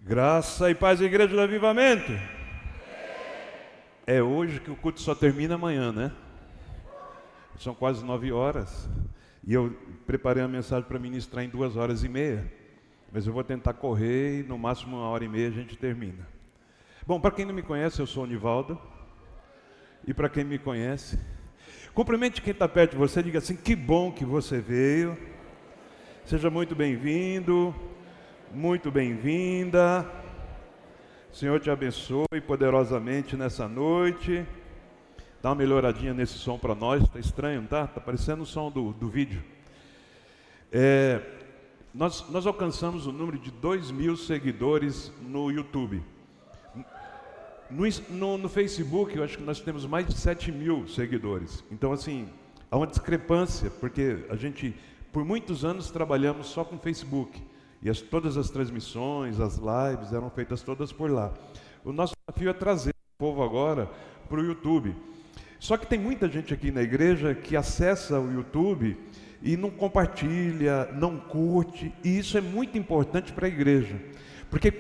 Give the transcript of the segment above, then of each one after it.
Graça e paz, Igreja do Avivamento. É hoje que o culto só termina amanhã, né? São quase 9 horas. E eu preparei a mensagem para ministrar em 2 horas e meia. Mas eu vou tentar correr e no máximo 1 hora e meia a gente termina. Bom, para quem não me conhece, eu sou o Nivaldo. E para quem me conhece, cumprimente quem está perto de você, diga assim: que bom que você veio. Seja muito bem-vindo. Muito bem-vinda. O Senhor te abençoe poderosamente nessa noite. Dá uma melhoradinha nesse som para nós. Está estranho, não tá? Está parecendo o som do vídeo. Nós alcançamos o número de 2.000 seguidores no YouTube. No Facebook, eu acho que nós temos mais de 7.000 seguidores. Então, assim, há uma discrepância, porque a gente, por muitos anos, trabalhamos só com Facebook. E todas as transmissões, as lives eram feitas todas por lá. O nosso desafio é trazer o povo agora para o YouTube. Só que tem muita gente aqui na igreja que acessa o YouTube e não compartilha, não curte. E isso é muito importante para a igreja. Porque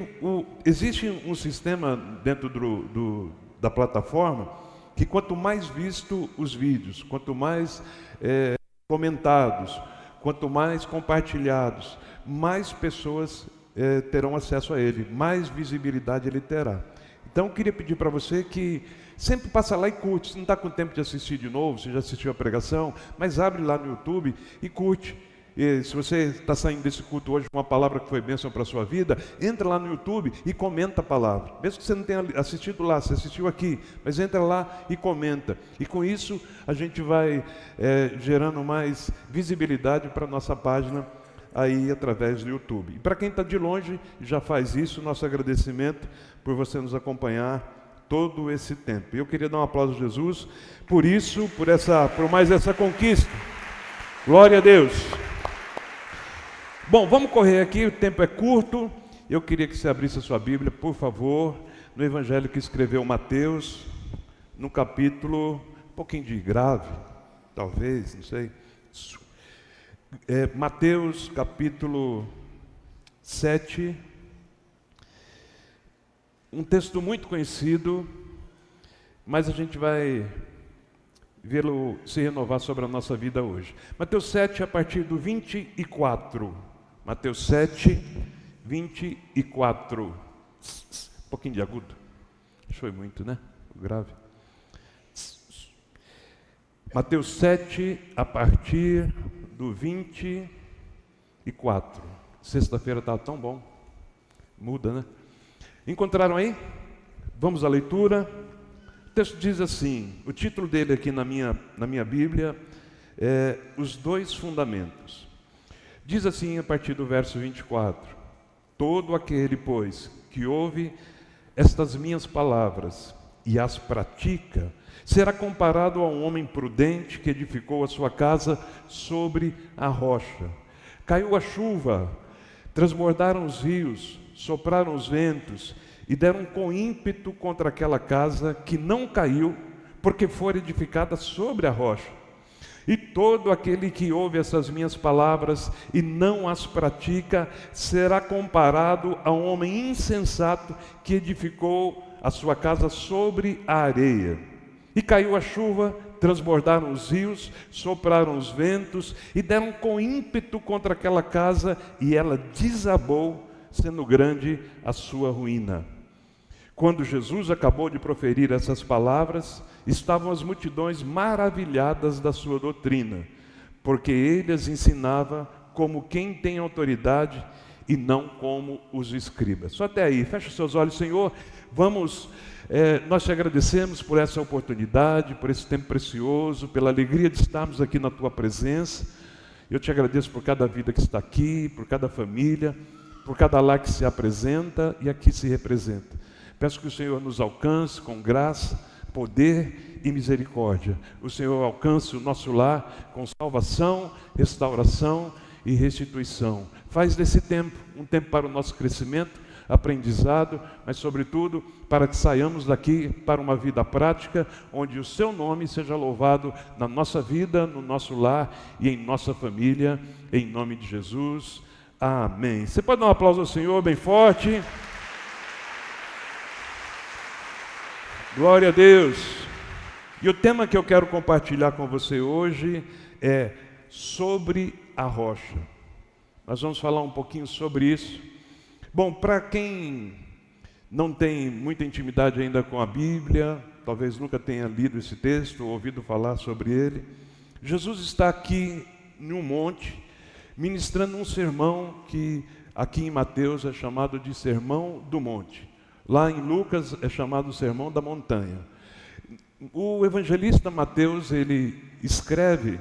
existe um sistema dentro da plataforma que quanto mais visto os vídeos, quanto mais comentados, quanto mais compartilhados, mais pessoas terão acesso a ele, mais visibilidade ele terá. Então eu queria pedir para você que sempre passa lá e curte. Se não está com tempo de assistir de novo, você já assistiu a pregação, mas abre lá no YouTube e curte. E se você está saindo desse culto hoje com uma palavra que foi bênção para a sua vida, entra lá no YouTube e comenta a palavra. Mesmo que você não tenha assistido lá, você assistiu aqui, mas entra lá e comenta. E com isso a gente vai gerando mais visibilidade para a nossa página aí através do YouTube. E para quem está de longe, já faz isso, nosso agradecimento por você nos acompanhar todo esse tempo. Eu queria dar um aplauso a Jesus por isso, por mais essa conquista. Glória a Deus. Bom, vamos correr aqui, o tempo é curto. Eu queria que você abrisse a sua Bíblia, por favor, no Evangelho que escreveu Mateus, no capítulo, um pouquinho de grave, talvez, não sei. Mateus, capítulo 7. Um texto muito conhecido, mas a gente vai vê-lo se renovar sobre a nossa vida hoje. Mateus 7, a partir do 24. Mateus 7, 24. Um pouquinho de agudo. Foi muito, né? Grave. Mateus 7, a partir do 24. Sexta-feira estava tão bom. Muda, né? Encontraram aí? Vamos à leitura. O texto diz assim, o título dele aqui na minha Bíblia é Os Dois Fundamentos. Diz assim a partir do verso 24: Todo aquele, pois, que ouve estas minhas palavras e as pratica, será comparado a um homem prudente que edificou a sua casa sobre a rocha. Caiu a chuva, transbordaram os rios, sopraram os ventos e deram com ímpeto contra aquela casa que não caiu, porque foi edificada sobre a rocha. E todo aquele que ouve essas minhas palavras e não as pratica, será comparado a um homem insensato que edificou a sua casa sobre a areia. E caiu a chuva, transbordaram os rios, sopraram os ventos e deram com ímpeto contra aquela casa, e ela desabou, sendo grande a sua ruína. Quando Jesus acabou de proferir essas palavras, estavam as multidões maravilhadas da sua doutrina, porque ele as ensinava como quem tem autoridade e não como os escribas. Só até aí, fecha os seus olhos. Senhor, nós te agradecemos por essa oportunidade, por esse tempo precioso, pela alegria de estarmos aqui na tua presença. Eu te agradeço por cada vida que está aqui, por cada família, por cada lar que se apresenta e aqui se representa. Peço que o Senhor nos alcance com graça, poder e misericórdia. O Senhor alcance o nosso lar com salvação, restauração e restituição. Faz desse tempo um tempo para o nosso crescimento, aprendizado, mas sobretudo para que saiamos daqui para uma vida prática, onde o seu nome seja louvado na nossa vida, no nosso lar e em nossa família, em nome de Jesus. Amém. Você pode dar um aplauso ao Senhor bem forte? Glória a Deus. E o tema que eu quero compartilhar com você hoje é sobre a rocha. Nós vamos falar um pouquinho sobre isso. Bom, para quem não tem muita intimidade ainda com a Bíblia, talvez nunca tenha lido esse texto ou ouvido falar sobre ele, Jesus está aqui em um monte, ministrando um sermão que aqui em Mateus é chamado de Sermão do Monte. Lá em Lucas é chamado Sermão da Montanha. O evangelista Mateus, ele escreve,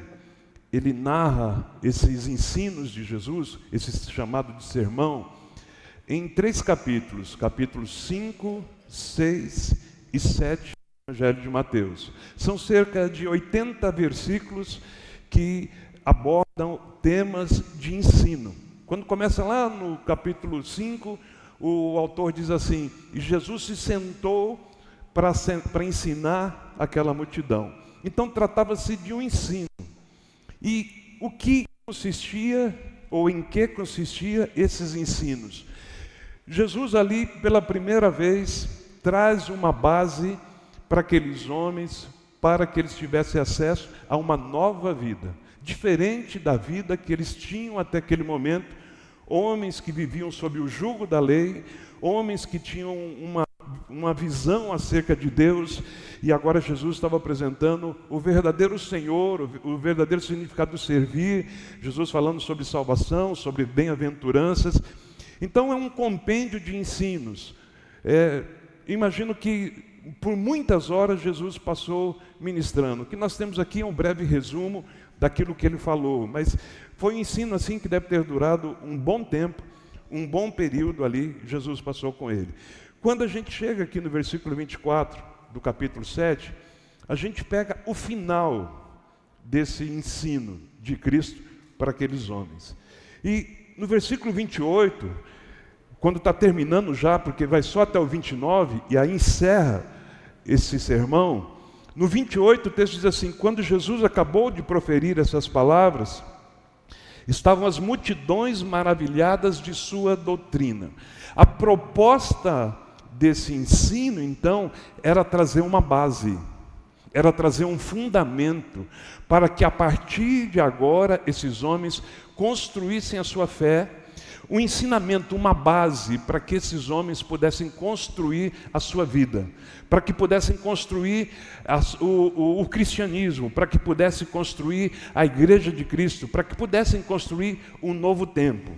ele narra esses ensinos de Jesus, esse chamado de sermão, em 3 capítulos, capítulos 5, 6 e 7 do Evangelho de Mateus. São cerca de 80 versículos que abordam temas de ensino. Quando começa lá no capítulo 5, o autor diz assim: e Jesus se sentou para ensinar aquela multidão. Então tratava-se de um ensino. E o que consistia, ou em que consistia esses ensinos? Jesus ali, pela primeira vez, traz uma base para aqueles homens, para que eles tivessem acesso a uma nova vida, diferente da vida que eles tinham até aquele momento. Homens que viviam sob o jugo da lei, homens que tinham uma visão acerca de Deus, e agora Jesus estava apresentando o verdadeiro Senhor, o verdadeiro significado de servir, Jesus falando sobre salvação, sobre bem-aventuranças. Então é um compêndio de ensinos. Imagino que por muitas horas Jesus passou ministrando. O que nós temos aqui é um breve resumo daquilo que ele falou, mas foi um ensino assim que deve ter durado um bom tempo, um bom período ali, Jesus passou com ele. Quando a gente chega aqui no versículo 24 do capítulo 7, a gente pega o final desse ensino de Cristo para aqueles homens. E no versículo 28, quando está terminando já, porque vai só até o 29, e aí encerra esse sermão, no 28 o texto diz assim: quando Jesus acabou de proferir essas palavras, estavam as multidões maravilhadas de sua doutrina. A proposta desse ensino, então, era trazer uma base, era trazer um fundamento, para que a partir de agora esses homens construíssem a sua fé, um ensinamento, uma base para que esses homens pudessem construir a sua vida, para que pudessem construir o cristianismo, para que pudessem construir a igreja de Cristo, para que pudessem construir um novo tempo.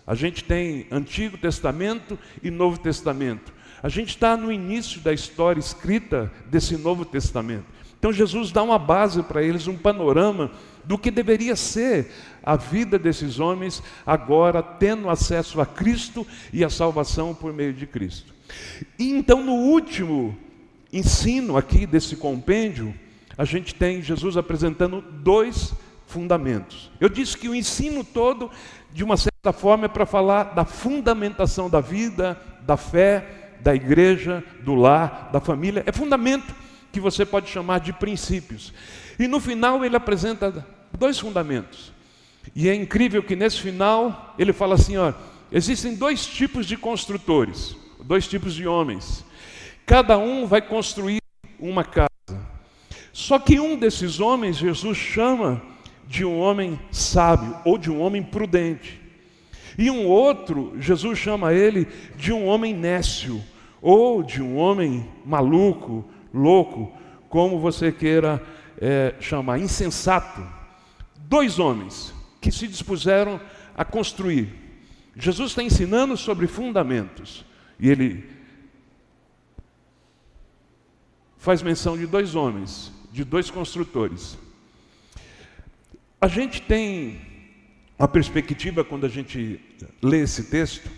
A gente tem Antigo Testamento e Novo Testamento. A gente está no início da história escrita desse Novo Testamento. Então Jesus dá uma base para eles, um panorama do que deveria ser a vida desses homens agora tendo acesso a Cristo e a salvação por meio de Cristo. E então no último ensino aqui desse compêndio, a gente tem Jesus apresentando 2 fundamentos. Eu disse que o ensino todo, de uma certa forma, é para falar da fundamentação da vida, da fé, da igreja, do lar, da família. É fundamento que você pode chamar de princípios. E no final ele apresenta 2 fundamentos. E é incrível que nesse final ele fala assim, ó, existem 2 tipos de construtores, 2 tipos de homens. Cada um vai construir uma casa. Só que um desses homens Jesus chama de um homem sábio ou de um homem prudente. E um outro, Jesus chama ele de um homem nécio ou de um homem maluco, louco, como você queira chamar, insensato. 2 homens que se dispuseram a construir. Jesus está ensinando sobre fundamentos. E ele faz menção de 2 homens, de 2 construtores. A gente tem uma perspectiva quando a gente lê esse texto,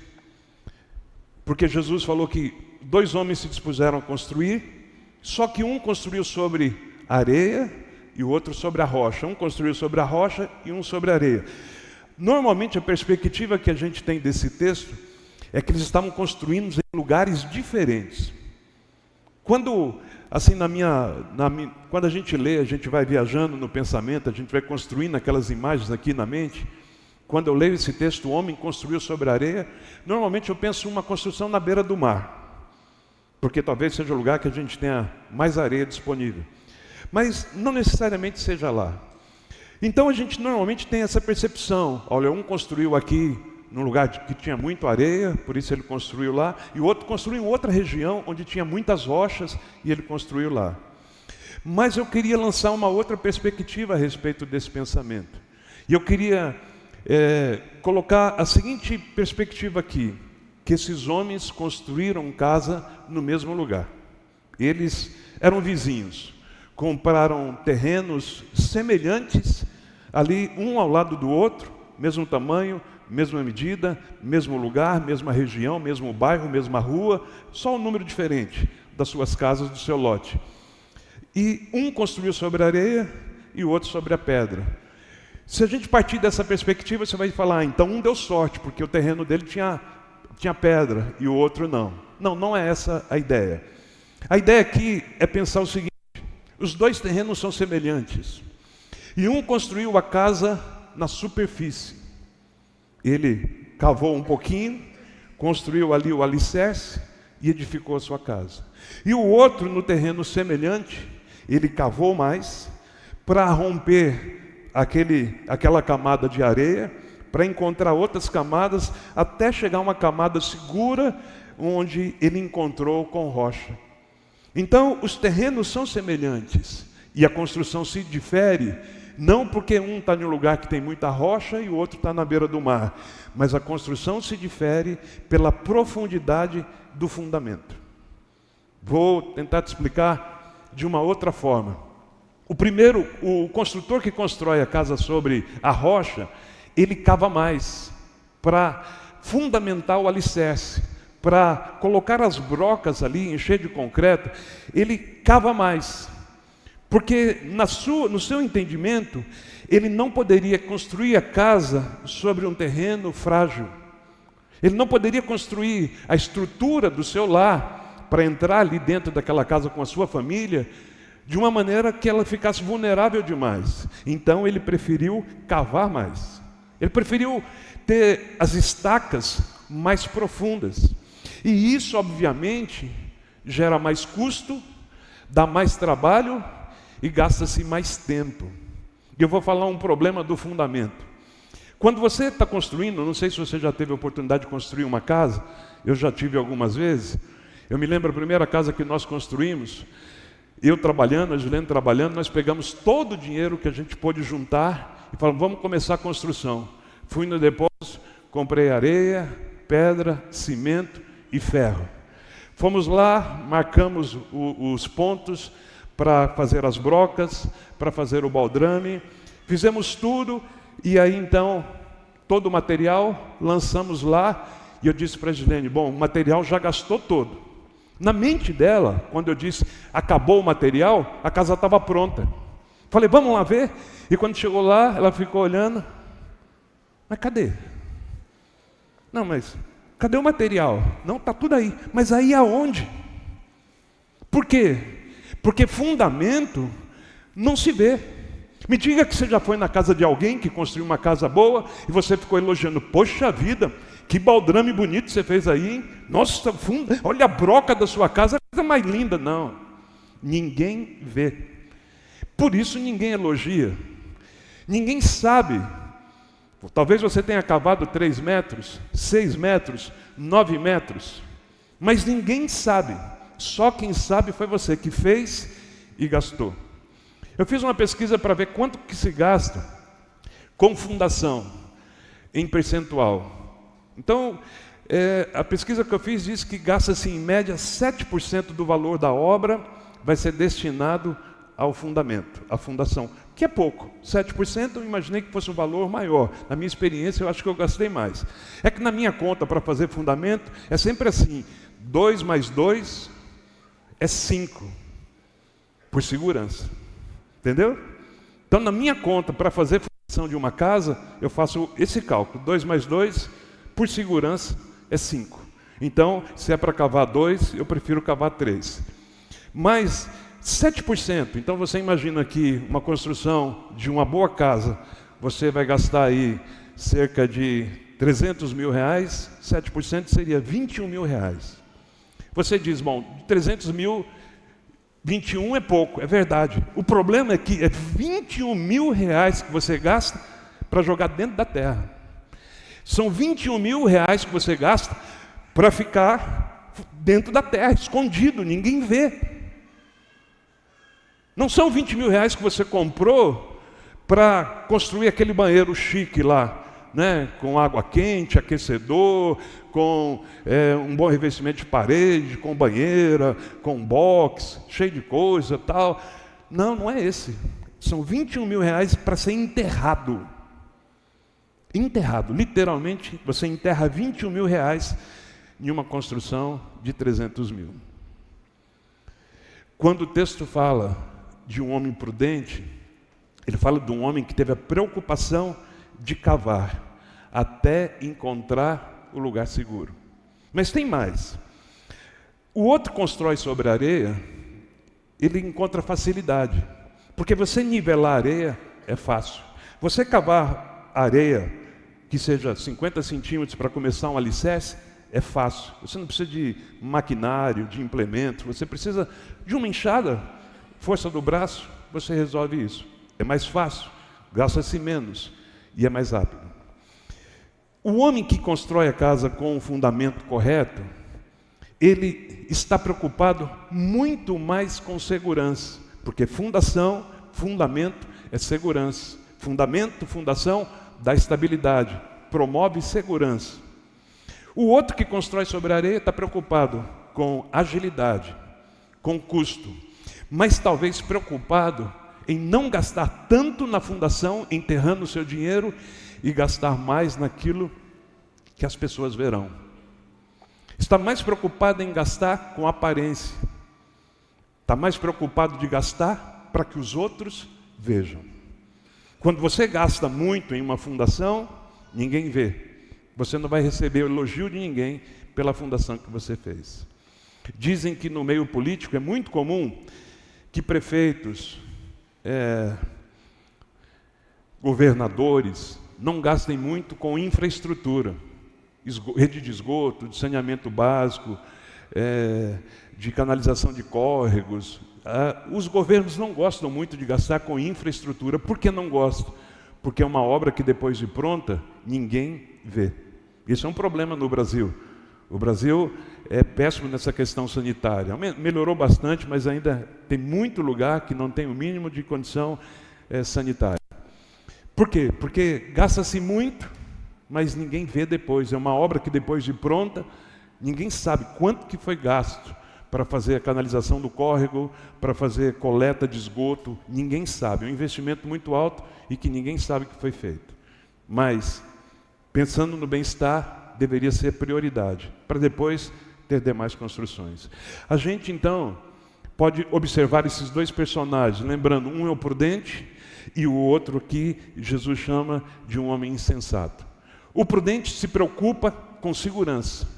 porque Jesus falou que 2 homens se dispuseram a construir, só que um construiu sobre areia e o outro sobre a rocha. Um construiu sobre a rocha e um sobre a areia. Normalmente a perspectiva que a gente tem desse texto é que eles estavam construindo em lugares diferentes. Quando, assim, quando a gente lê, a gente vai viajando no pensamento, a gente vai construindo aquelas imagens aqui na mente. Quando eu leio esse texto, o homem construiu sobre a areia, normalmente eu penso em uma construção na beira do mar. porque talvez seja o lugar que a gente tenha mais areia disponível. Mas não necessariamente seja lá. Então a gente normalmente tem essa percepção. Olha, um construiu aqui num lugar que tinha muito areia, por isso ele construiu lá, e o outro construiu em outra região onde tinha muitas rochas e ele construiu lá. Mas eu queria lançar uma outra perspectiva a respeito desse pensamento. E eu queria colocar a seguinte perspectiva aqui, que esses homens construíram casa no mesmo lugar. Eles eram vizinhos, compraram terrenos semelhantes, ali um ao lado do outro, mesmo tamanho, mesma medida, mesmo lugar, mesma região, mesmo bairro, mesma rua, só um número diferente das suas casas, do seu lote. E um construiu sobre a areia e o outro sobre a pedra. Se a gente partir dessa perspectiva, você vai falar, então um deu sorte, porque o terreno dele tinha pedra e o outro não. Não, não é essa a ideia. A ideia aqui é pensar o seguinte: os dois terrenos são semelhantes. E um construiu a casa na superfície. Ele cavou um pouquinho, construiu ali o alicerce e edificou a sua casa. E o outro, no terreno semelhante, ele cavou mais para romper aquela camada de areia, para encontrar outras camadas, até chegar a uma camada segura, onde ele encontrou com rocha. Então, os terrenos são semelhantes, e a construção se difere, não porque um está em um lugar que tem muita rocha e o outro está na beira do mar, mas a construção se difere pela profundidade do fundamento. Vou tentar te explicar de uma outra forma. O construtor que constrói a casa sobre a rocha, ele cava mais para fundamentar o alicerce, para colocar as brocas ali, encher de concreto, ele cava mais. Porque no seu entendimento, ele não poderia construir a casa sobre um terreno frágil. Ele não poderia construir a estrutura do seu lar para entrar ali dentro daquela casa com a sua família de uma maneira que ela ficasse vulnerável demais. Então ele preferiu cavar mais. Ele preferiu ter as estacas mais profundas. E isso, obviamente, gera mais custo, dá mais trabalho e gasta-se mais tempo. E eu vou falar um problema do fundamento. Quando você está construindo, não sei se você já teve a oportunidade de construir uma casa, eu já tive algumas vezes. Eu me lembro a primeira casa que nós construímos, eu trabalhando, a Juliana trabalhando, nós pegamos todo o dinheiro que a gente pôde juntar e falamos, vamos começar a construção. Fui no depósito, comprei areia, pedra, cimento e ferro. Fomos lá, marcamos os pontos para fazer as brocas, para fazer o baldrame, fizemos tudo e aí então todo o material lançamos lá e eu disse para a Gilene, bom, o material já gastou todo. Na mente dela, quando eu disse acabou o material, a casa estava pronta. Falei, vamos lá ver? E quando chegou lá, ela ficou olhando, mas cadê? Não, mas cadê o material? Não, está tudo aí. Mas aí aonde? Por quê? Porque fundamento não se vê. Me diga que você já foi na casa de alguém que construiu uma casa boa e você ficou elogiando, poxa vida, que baldrame bonito você fez aí, hein? Nossa, olha a broca da sua casa, a coisa mais linda. Não, ninguém vê. Por isso ninguém elogia. Ninguém sabe. Talvez você tenha cavado 3 metros, 6 metros, 9 metros, mas ninguém sabe. Só quem sabe foi você que fez e gastou. Eu fiz uma pesquisa para ver quanto que se gasta com fundação em percentual. Então, a pesquisa que eu fiz diz que gasta-se em média 7% do valor da obra vai ser destinado ao fundamento, à fundação, que é pouco. 7% eu imaginei que fosse um valor maior. Na minha experiência eu acho que eu gastei mais. É que na minha conta para fazer fundamento é sempre assim, 2 mais 2 é 5, por segurança. Entendeu? Então, na minha conta, para fazer a fundação de uma casa, eu faço esse cálculo. 2 mais 2, por segurança, é 5. Então, se é para cavar 2, eu prefiro cavar 3. Mas 7%, então você imagina aqui uma construção de uma boa casa, você vai gastar aí cerca de 300 mil reais, 7% seria 21 mil reais. Você diz, bom, 300 mil, 21 é pouco, é verdade. O problema é que é 21 mil reais que você gasta para jogar dentro da terra. São 21 mil reais que você gasta para ficar dentro da terra, escondido, ninguém vê. Não são 20 mil reais que você comprou para construir aquele banheiro chique lá, né? Com água quente, aquecedor, com um bom revestimento de parede, com banheira, com box, cheio de coisa tal. Não, não é esse. São 21 mil reais para ser enterrado. Enterrado, literalmente, você enterra 21 mil reais em uma construção de 300 mil. Quando o texto fala de um homem prudente, ele fala de um homem que teve a preocupação de cavar até encontrar o lugar seguro. Mas tem mais. O outro constrói sobre a areia, ele encontra facilidade. Porque você nivelar a areia é fácil. Você cavar a areia que seja 50 centímetros para começar um alicerce, é fácil. Você não precisa de maquinário, de implementos, você precisa de uma enxada, força do braço, você resolve isso. É mais fácil, gasta-se menos e é mais rápido. O homem que constrói a casa com o fundamento correto, ele está preocupado muito mais com segurança, porque fundamento é segurança. Fundação dá estabilidade, promove segurança. O outro que constrói sobre a areia está preocupado com agilidade, com custo, mas talvez preocupado em não gastar tanto na fundação, enterrando o seu dinheiro, e gastar mais naquilo que as pessoas verão. Está mais preocupado em gastar com aparência. Está mais preocupado de gastar para que os outros vejam. Quando você gasta muito em uma fundação, ninguém vê. Você não vai receber o elogio de ninguém pela fundação que você fez. Dizem que no meio político é muito comum que prefeitos, governadores, não gastem muito com infraestrutura, rede de esgoto, de saneamento básico, de canalização de córregos. Os governos não gostam muito de gastar com infraestrutura. Por que não gostam? Porque é uma obra que depois de pronta, ninguém vê. Isso é um problema no Brasil. O Brasil é péssimo nessa questão sanitária. Melhorou bastante, mas ainda tem muito lugar que não tem o mínimo de condição sanitária. Por quê? Porque gasta-se muito, mas ninguém vê depois. É uma obra que depois de pronta, ninguém sabe quanto que foi gasto para fazer a canalização do córrego, para fazer coleta de esgoto. Ninguém sabe. É um investimento muito alto e que ninguém sabe que foi feito. Mas, pensando no bem-estar, deveria ser prioridade, para depois ter demais construções. A gente, então, pode observar esses dois personagens, lembrando, um é o prudente e o outro que Jesus chama de um homem insensato. O prudente se preocupa com segurança.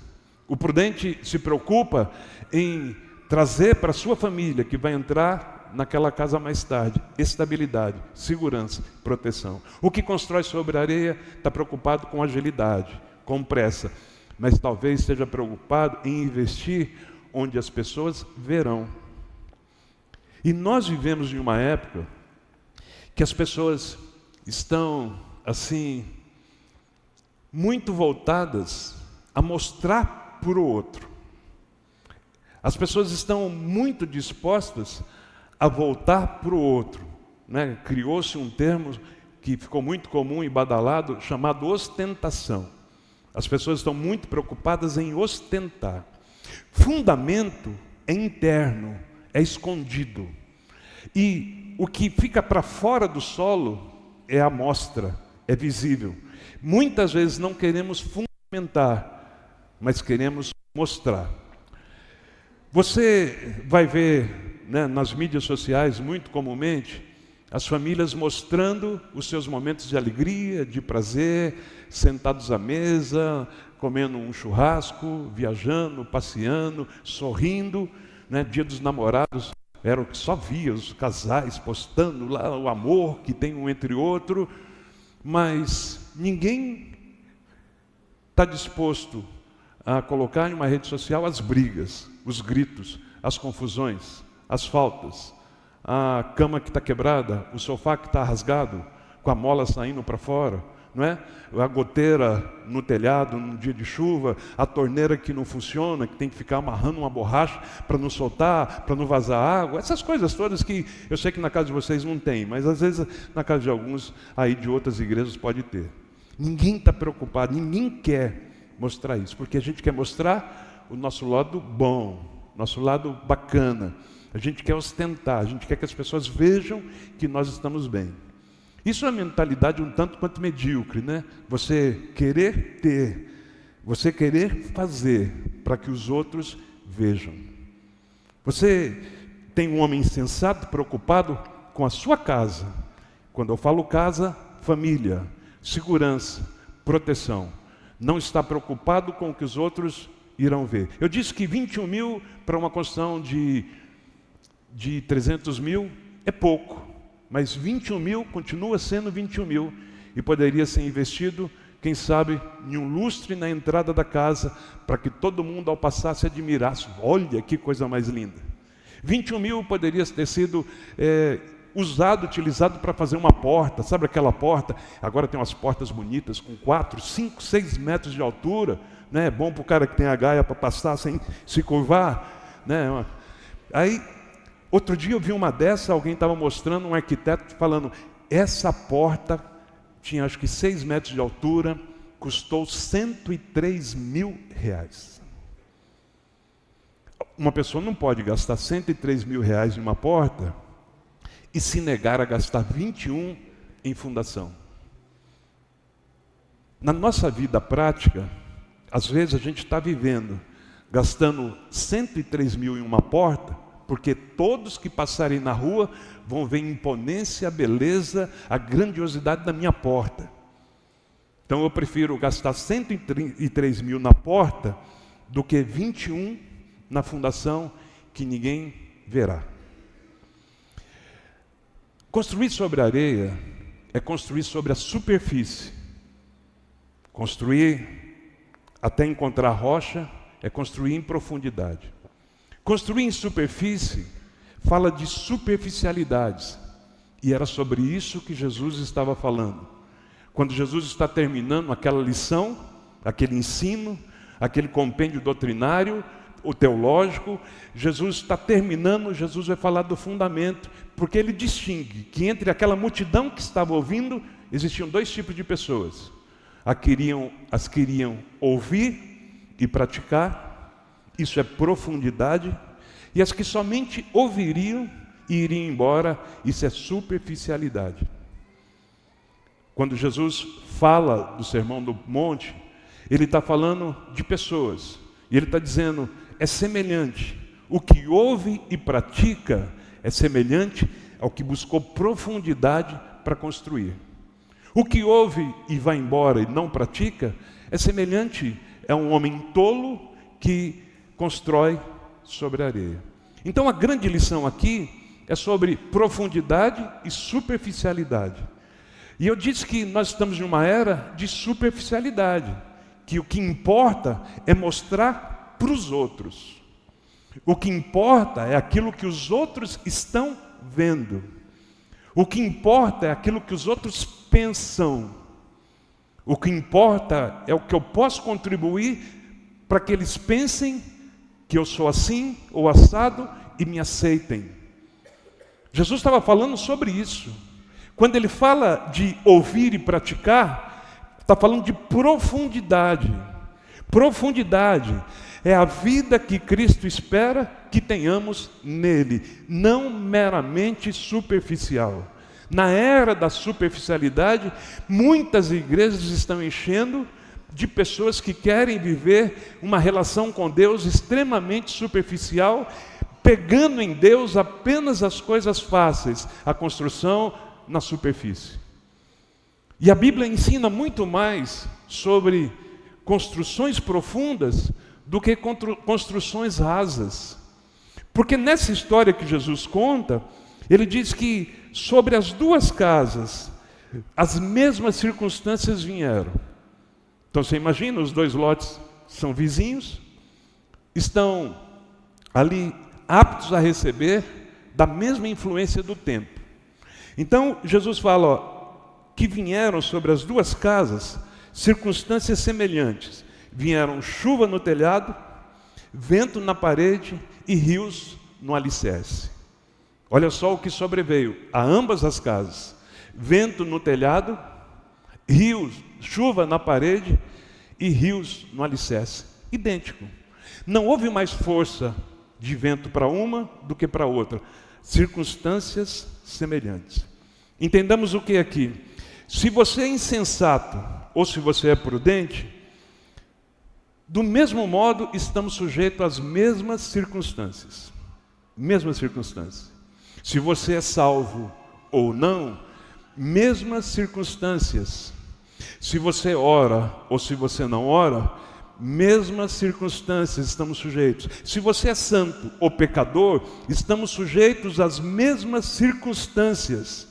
O prudente se preocupa em trazer para a sua família, que vai entrar naquela casa mais tarde, estabilidade, segurança, proteção. O que constrói sobre a areia está preocupado com agilidade, com pressa, mas talvez esteja preocupado em investir onde as pessoas verão. E nós vivemos em uma época que as pessoas estão, assim, muito voltadas a mostrar para o outro. As pessoas estão muito dispostas a voltar para o outro, né? Criou-se um termo que ficou muito comum e badalado, chamado ostentação. As pessoas estão muito preocupadas em ostentar. Fundamento é interno, é escondido. E o que fica para fora do solo é a mostra, é visível. Muitas vezes não queremos fundamentar, mas queremos mostrar. Você vai ver, né, nas mídias sociais, muito comumente, as famílias mostrando os seus momentos de alegria, de prazer, sentados à mesa, comendo um churrasco, viajando, passeando, sorrindo, né? Dia dos Namorados, era o que só via os casais postando lá o amor que tem um entre outro, mas ninguém está disposto a colocar em uma rede social as brigas, os gritos, as confusões, as faltas, a cama que está quebrada, o sofá que está rasgado, com a mola saindo para fora, não é? A goteira no telhado num dia de chuva, a torneira que não funciona, que tem que ficar amarrando uma borracha para não soltar, para não vazar água, essas coisas todas que eu sei que na casa de vocês não tem, mas às vezes na casa de alguns aí de outras igrejas pode ter. Ninguém está preocupado, ninguém quer mostrar isso, porque a gente quer mostrar o nosso lado bom, nosso lado bacana, a gente quer ostentar, a gente quer que as pessoas vejam que nós estamos bem. Isso é uma mentalidade um tanto quanto medíocre, né? Você querer ter, você querer fazer para que os outros vejam. Você tem um homem insensato preocupado com a sua casa. Quando eu falo casa, família, segurança, proteção. Não está preocupado com o que os outros irão ver. Eu disse que 21 mil para uma construção de 300 mil é pouco. Mas 21 mil continua sendo 21 mil e poderia ser investido, quem sabe, em um lustre na entrada da casa, para que todo mundo ao passar se admirasse. Olha que coisa mais linda. 21 mil poderia ter sido utilizado para fazer uma porta, sabe aquela porta? Agora tem umas portas bonitas com 4, 5, 6 metros de altura, né? É bom para o cara que tem a gaia para passar sem se curvar, né? Aí, outro dia eu vi uma dessa, alguém estava mostrando, um arquiteto falando, essa porta tinha acho que 6 metros de altura, custou 103 mil reais. Uma pessoa não pode gastar 103 mil reais em uma porta e se negar a gastar 21 em fundação. Na nossa vida prática, às vezes a gente está vivendo, gastando 103 mil em uma porta, porque todos que passarem na rua vão ver a imponência, a beleza, a grandiosidade da minha porta. Então eu prefiro gastar 103 mil na porta do que 21 na fundação que ninguém verá. Construir sobre a areia é construir sobre a superfície. Construir até encontrar rocha é construir em profundidade. Construir em superfície fala de superficialidades. E era sobre isso que Jesus estava falando. Quando Jesus está terminando aquela lição, aquele ensino, aquele compêndio doutrinário, o teológico, Jesus está terminando, Jesus vai falar do fundamento, porque ele distingue que entre aquela multidão que estava ouvindo, existiam 2 tipos de pessoas. As que iriam ouvir e praticar, isso é profundidade, e as que somente ouviriam e iriam embora, isso é superficialidade. Quando Jesus fala do Sermão do Monte, ele está falando de pessoas, e ele está dizendo, é semelhante, o que ouve e pratica é semelhante ao que buscou profundidade para construir. O que ouve e vai embora e não pratica é semelhante a um homem tolo que constrói sobre a areia. Então a grande lição aqui é sobre profundidade e superficialidade. E eu disse que nós estamos em uma era de superficialidade, que o que importa é mostrar para os outros. O que importa é aquilo que os outros estão vendo. O que importa é aquilo que os outros pensam. O que importa é o que eu posso contribuir para que eles pensem que eu sou assim ou assado e me aceitem. Jesus estava falando sobre isso. Quando ele fala de ouvir e praticar, está falando de profundidade. Profundidade é a vida que Cristo espera que tenhamos nele, não meramente superficial. Na era da superficialidade, muitas igrejas estão enchendo de pessoas que querem viver uma relação com Deus extremamente superficial, pegando em Deus apenas as coisas fáceis, a construção na superfície. E a Bíblia ensina muito mais sobre construções profundas do que construções rasas. Porque nessa história que Jesus conta, ele diz que sobre as 2 casas, as mesmas circunstâncias vieram. Então você imagina os 2 lotes são vizinhos, estão ali aptos a receber da mesma influência do tempo. Então, Jesus fala, ó, que vieram sobre as duas casas circunstâncias semelhantes. Vieram chuva no telhado, vento na parede e rios no alicerce. Olha só o que sobreveio a ambas as casas: vento no telhado, rios, chuva na parede e rios no alicerce. Idêntico. Não houve mais força de vento para uma do que para outra. Circunstâncias semelhantes. Entendamos o que é aqui. Se você é insensato ou se você é prudente, do mesmo modo estamos sujeitos às mesmas circunstâncias. Mesmas circunstâncias. Se você é salvo ou não, mesmas circunstâncias. Se você ora ou se você não ora, mesmas circunstâncias estamos sujeitos. Se você é santo ou pecador, estamos sujeitos às mesmas circunstâncias.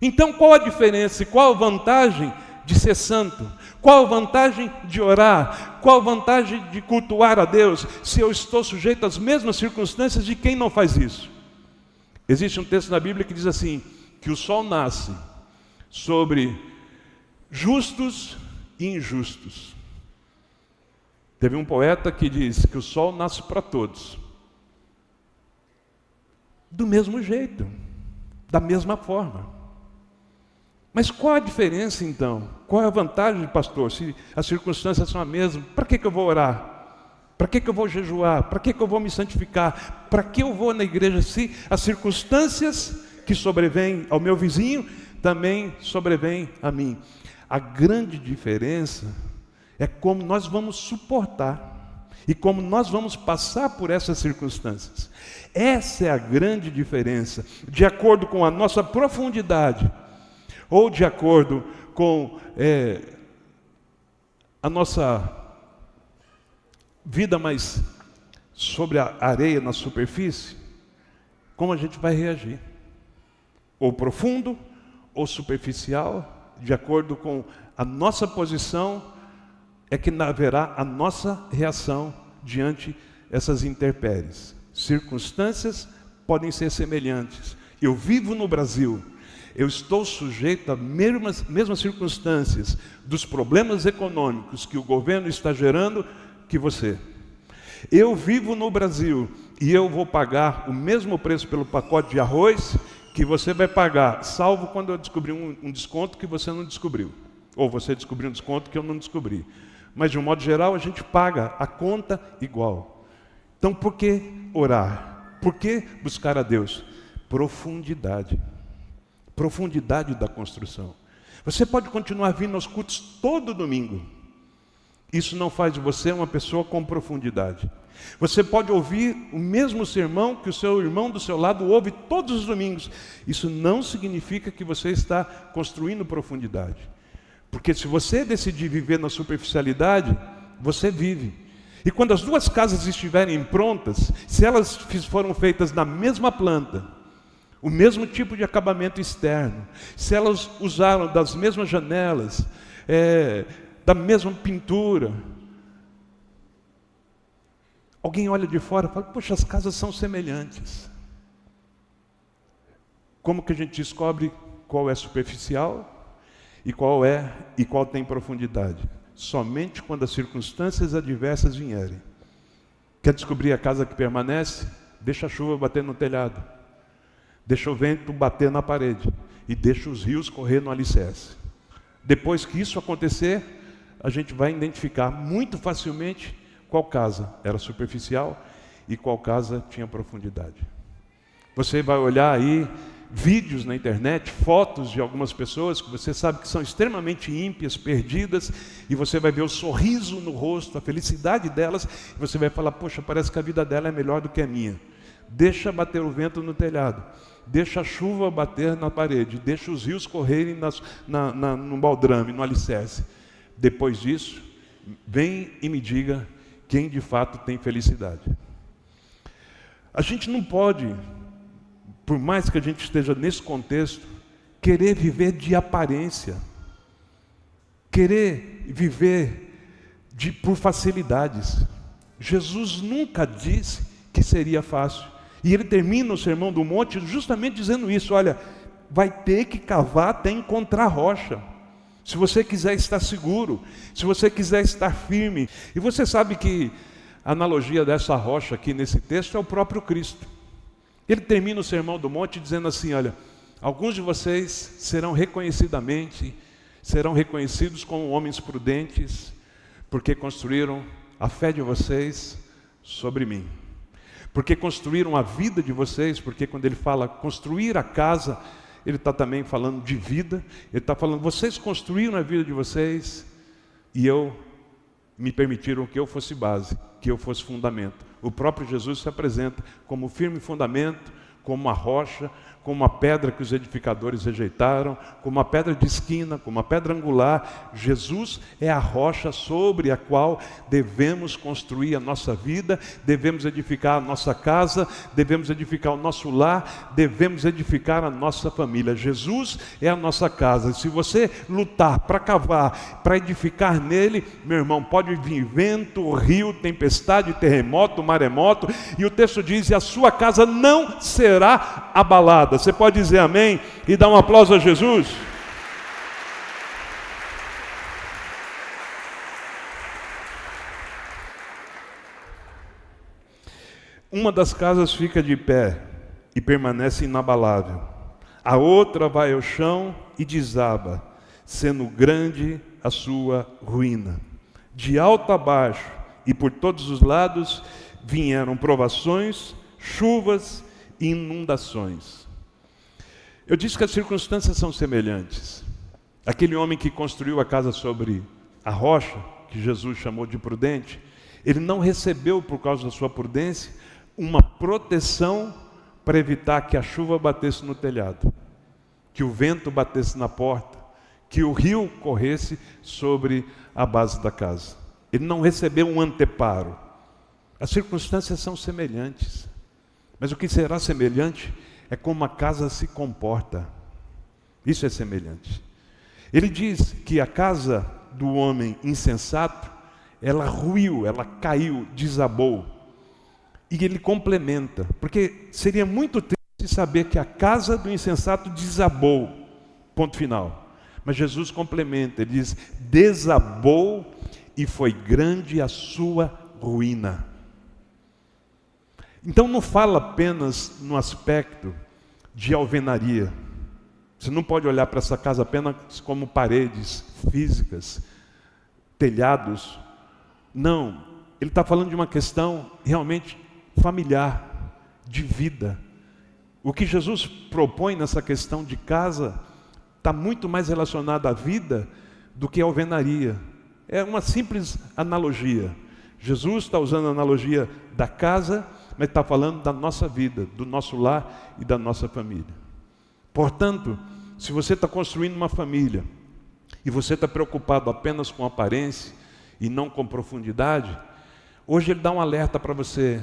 Então qual a diferença e qual a vantagem de ser santo? Qual a vantagem de orar? Qual a vantagem de cultuar a Deus se eu estou sujeito às mesmas circunstâncias de quem não faz isso? Existe um texto na Bíblia que diz assim, que o sol nasce sobre justos e injustos. Teve um poeta que diz que o sol nasce para todos. Do mesmo jeito, da mesma forma. Mas qual a diferença então? Qual é a vantagem, pastor, se as circunstâncias são as mesmas? Para que eu vou orar? Para que eu vou jejuar? Para que eu vou me santificar? Para que eu vou na igreja se as circunstâncias que sobrevêm ao meu vizinho também sobrevêm a mim? A grande diferença é como nós vamos suportar e como nós vamos passar por essas circunstâncias. Essa é a grande diferença, de acordo com a nossa profundidade ou de acordo com a nossa vida mais sobre a areia na superfície, como a gente vai reagir. Ou profundo ou superficial, de acordo com a nossa posição, é que haverá a nossa reação diante essas intempéries. Circunstâncias podem ser semelhantes. Eu vivo no Brasil, eu estou sujeito às mesmas circunstâncias dos problemas econômicos que o governo está gerando que você. Eu vivo no Brasil e eu vou pagar o mesmo preço pelo pacote de arroz que você vai pagar, salvo quando eu descobri um desconto que você não descobriu. Ou você descobriu um desconto que eu não descobri. Mas de um modo geral a gente paga a conta igual. Então por que orar? Por que buscar a Deus? Profundidade. Profundidade da construção. Você pode continuar vindo aos cultos todo domingo. Isso não faz de você uma pessoa com profundidade. Você pode ouvir o mesmo sermão que o seu irmão do seu lado ouve todos os domingos. Isso não significa que você está construindo profundidade. Porque se você decidir viver na superficialidade, você vive. E quando as duas casas estiverem prontas, se elas foram feitas na mesma planta, o mesmo tipo de acabamento externo, se elas usaram das mesmas janelas, da mesma pintura, alguém olha de fora e fala, poxa, as casas são semelhantes. Como que a gente descobre qual é superficial e qual tem profundidade? Somente quando as circunstâncias adversas vierem. Quer descobrir a casa que permanece? Deixa a chuva bater no telhado. Deixa o vento bater na parede. E deixa os rios correr no alicerce. Depois que isso acontecer, a gente vai identificar muito facilmente qual casa era superficial e qual casa tinha profundidade. Você vai olhar aí vídeos na internet, fotos de algumas pessoas que você sabe que são extremamente ímpias, perdidas, e você vai ver o sorriso no rosto, a felicidade delas, e você vai falar, poxa, parece que a vida dela é melhor do que a minha. Deixa bater o vento no telhado, deixa a chuva bater na parede, deixa os rios correrem no baldrame, no alicerce. Depois disso, vem e me diga quem de fato tem felicidade. A gente não pode, por mais que a gente esteja nesse contexto, querer viver de aparência, querer viver por facilidades. Jesus nunca disse que seria fácil. E ele termina o Sermão do Monte justamente dizendo isso: olha, vai ter que cavar até encontrar rocha. Se você quiser estar seguro, se você quiser estar firme. E você sabe que a analogia dessa rocha aqui nesse texto é o próprio Cristo. Ele termina o Sermão do Monte dizendo assim: olha, alguns de vocês serão reconhecidos como homens prudentes, porque construíram a fé de vocês sobre mim. Porque construíram a vida de vocês, porque quando ele fala construir a casa, ele está também falando de vida. Ele está falando, vocês construíram a vida de vocês e me permitiram que eu fosse base, que eu fosse fundamento. O próprio Jesus se apresenta como firme fundamento, como uma rocha, como uma pedra que os edificadores rejeitaram, como uma pedra de esquina, como uma pedra angular. Jesus é a rocha sobre a qual devemos construir a nossa vida, devemos edificar a nossa casa, devemos edificar o nosso lar, devemos edificar a nossa família. Jesus é a nossa casa. Se você lutar para cavar, para edificar nele, meu irmão, pode vir vento, rio, tempestade, terremoto, maremoto, e o texto diz, e a sua casa não será abalada. Você pode dizer amém e dar um aplauso a Jesus? Uma das casas fica de pé e permanece inabalável. A outra vai ao chão e desaba, sendo grande a sua ruína. De alto a baixo e por todos os lados vieram provações, chuvas e inundações. Eu disse que as circunstâncias são semelhantes. Aquele homem que construiu a casa sobre a rocha, que Jesus chamou de prudente, ele não recebeu, por causa da sua prudência, uma proteção para evitar que a chuva batesse no telhado, que o vento batesse na porta, que o rio corresse sobre a base da casa. Ele não recebeu um anteparo. As circunstâncias são semelhantes, mas o que será semelhante é como a casa se comporta. Isso é semelhante. Ele diz que a casa do homem insensato, ela ruiu, ela caiu, desabou. E ele complementa, porque seria muito triste saber que a casa do insensato desabou, ponto final. Mas Jesus complementa, ele diz, desabou e foi grande a sua ruína. Então não fala apenas no aspecto de alvenaria. Você não pode olhar para essa casa apenas como paredes físicas, telhados. Não, ele está falando de uma questão realmente familiar, de vida. O que Jesus propõe nessa questão de casa está muito mais relacionado à vida do que à alvenaria. É uma simples analogia. Jesus está usando a analogia da casa, mas está falando da nossa vida, do nosso lar e da nossa família. Portanto, se você está construindo uma família e você está preocupado apenas com aparência e não com profundidade, hoje ele dá um alerta para você.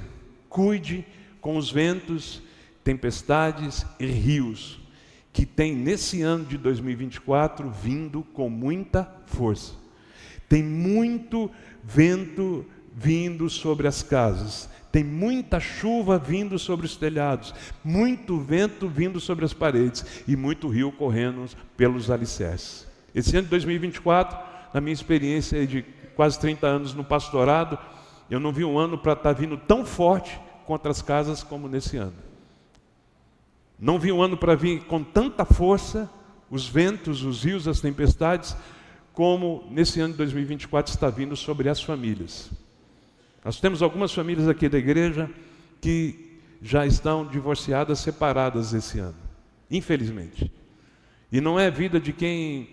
Cuide com os ventos, tempestades e rios que tem nesse ano de 2024 vindo com muita força. Tem muito vento vindo sobre as casas. Tem muita chuva vindo sobre os telhados, muito vento vindo sobre as paredes e muito rio correndo pelos alicerces. Esse ano de 2024, na minha experiência de quase 30 anos no pastorado, eu não vi um ano para estar vindo tão forte contra as casas como nesse ano. Não vi um ano para vir com tanta força, os ventos, os rios, as tempestades, como nesse ano de 2024 está vindo sobre as famílias. Nós temos algumas famílias aqui da igreja que já estão divorciadas, separadas esse ano, infelizmente. E não é vida de quem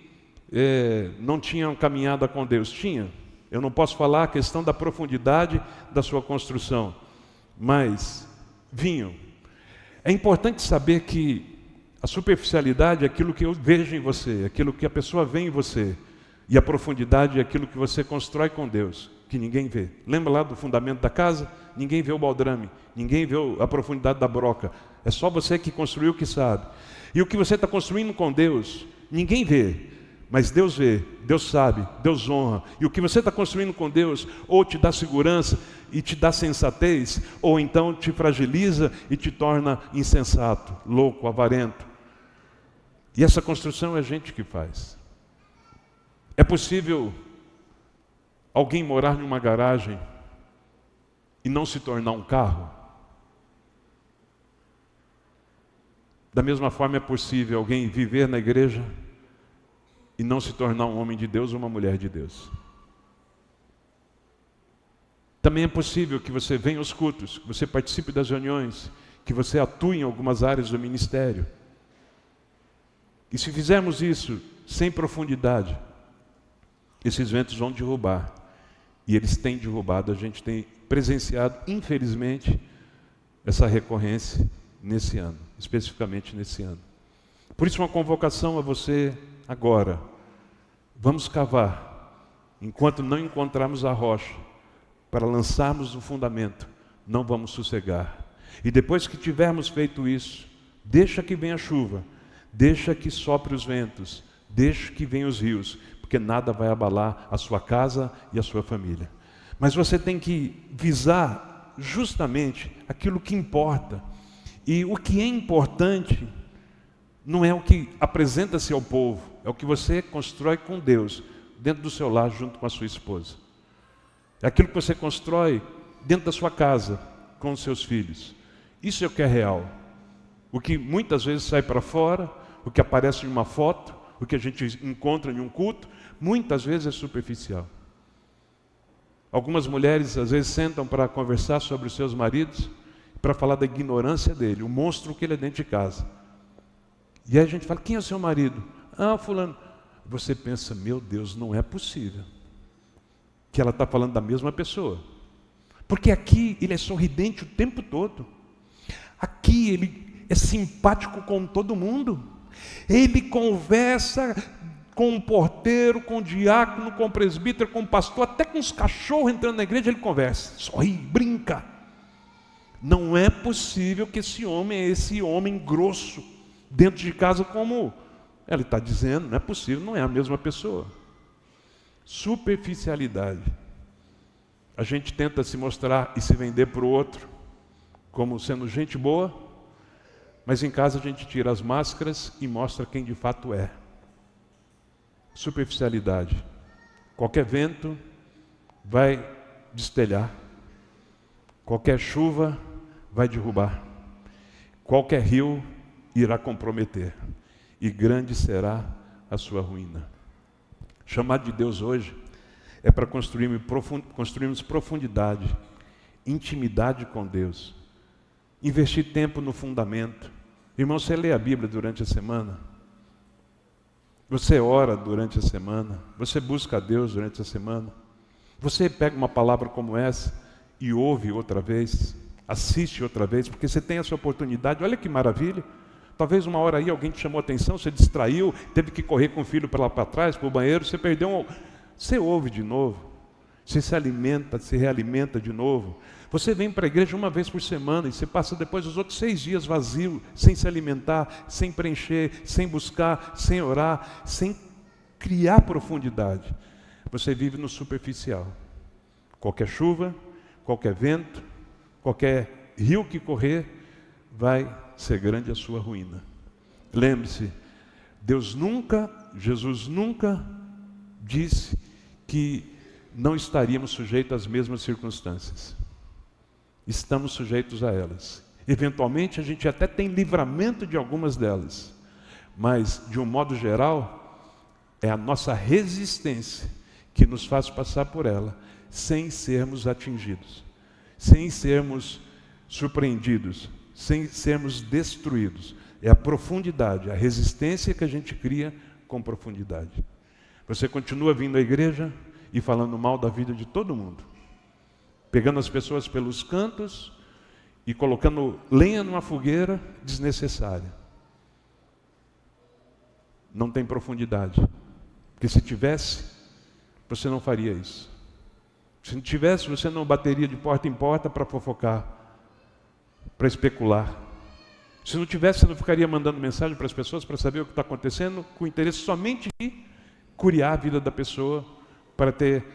não tinha caminhada com Deus. Tinha. Eu não posso falar a questão da profundidade da sua construção, mas vinham. É importante saber que a superficialidade é aquilo que eu vejo em você, aquilo que a pessoa vê em você, e a profundidade é aquilo que você constrói com Deus, que ninguém vê. Lembra lá do fundamento da casa? Ninguém vê o baldrame, ninguém vê a profundidade da broca. É só você que construiu que sabe. E o que você está construindo com Deus, ninguém vê, Mas Deus vê, Deus sabe, Deus honra. E o que você está construindo com Deus, ou te dá segurança e te dá sensatez, ou então te fragiliza e te torna insensato, louco, avarento. E essa construção é a gente que faz. É possível alguém morar numa garagem e não se tornar um carro? Da mesma forma é possível alguém viver na igreja e não se tornar um homem de Deus ou uma mulher de Deus. Também é possível que você venha aos cultos, que você participe das reuniões, que você atue em algumas áreas do ministério. E se fizermos isso sem profundidade, esses ventos vão derrubar. E eles têm derrubado, a gente tem presenciado, infelizmente, essa recorrência nesse ano, especificamente nesse ano. Por isso, uma convocação a você agora. Vamos cavar, enquanto não encontrarmos a rocha, para lançarmos o fundamento, não vamos sossegar. E depois que tivermos feito isso, deixa que venha a chuva, deixa que sopre os ventos, deixa que venham os rios, porque nada vai abalar a sua casa e a sua família. Mas você tem que visar justamente aquilo que importa. E o que é importante não é o que apresenta-se ao povo, é o que você constrói com Deus, dentro do seu lar, junto com a sua esposa. É aquilo que você constrói dentro da sua casa, com os seus filhos. Isso é o que é real. O que muitas vezes sai para fora, o que aparece em uma foto, o que a gente encontra em um culto, muitas vezes é superficial. Algumas mulheres às vezes sentam para conversar sobre os seus maridos, para falar da ignorância dele, o monstro que ele é dentro de casa. E aí a gente fala, quem é o seu marido? Ah, fulano. Você pensa, meu Deus, não é possível que ela está falando da mesma pessoa. Porque aqui ele é sorridente o tempo todo. Aqui ele é simpático com todo mundo. Ele conversa com o porteiro, com o diácono, com o presbítero, com o pastor, até com os cachorros entrando na igreja ele conversa, sorri, brinca. Não é possível que esse homem é esse homem grosso dentro de casa, como ele está dizendo, não é possível, não é a mesma pessoa. Superficialidade. A gente tenta se mostrar e se vender para o outro como sendo gente boa, mas em casa a gente tira as máscaras e mostra quem de fato é. Superficialidade. Qualquer vento vai destelhar, qualquer chuva vai derrubar, qualquer rio irá comprometer, e grande será a sua ruína. Chamado de Deus hoje é para construirmos profundidade, intimidade com Deus, investir tempo no fundamento. Irmão, você lê a Bíblia durante a semana? Você ora durante a semana? Você busca a Deus durante a semana? Você pega uma palavra como essa e ouve outra vez, assiste outra vez, porque você tem essa oportunidade. Olha que maravilha. Talvez uma hora aí alguém te chamou a atenção, você distraiu, teve que correr com o filho para lá para trás, para o banheiro, você perdeu Você ouve de novo, você se alimenta, se realimenta de novo. Você vem para a igreja uma vez por semana e você passa depois os outros 6 dias vazio, sem se alimentar, sem preencher, sem buscar, sem orar, sem criar profundidade. Você vive no superficial. Qualquer chuva, qualquer vento, qualquer rio que correr, vai ser grande a sua ruína. Lembre-se, Jesus nunca disse que não estaríamos sujeitos às mesmas circunstâncias. Estamos sujeitos a elas. Eventualmente a gente até tem livramento de algumas delas, mas de um modo geral é a nossa resistência que nos faz passar por ela sem sermos atingidos, sem sermos surpreendidos, sem sermos destruídos. É a profundidade, a resistência que a gente cria com profundidade. Você continua vindo à igreja e falando mal da vida de todo mundo, pegando as pessoas pelos cantos e colocando lenha numa fogueira desnecessária. Não tem profundidade, porque se tivesse, você não faria isso. Se não tivesse, você não bateria de porta em porta para fofocar, para especular. Se não tivesse, você não ficaria mandando mensagem para as pessoas para saber o que está acontecendo, com o interesse somente de curiar a vida da pessoa para ter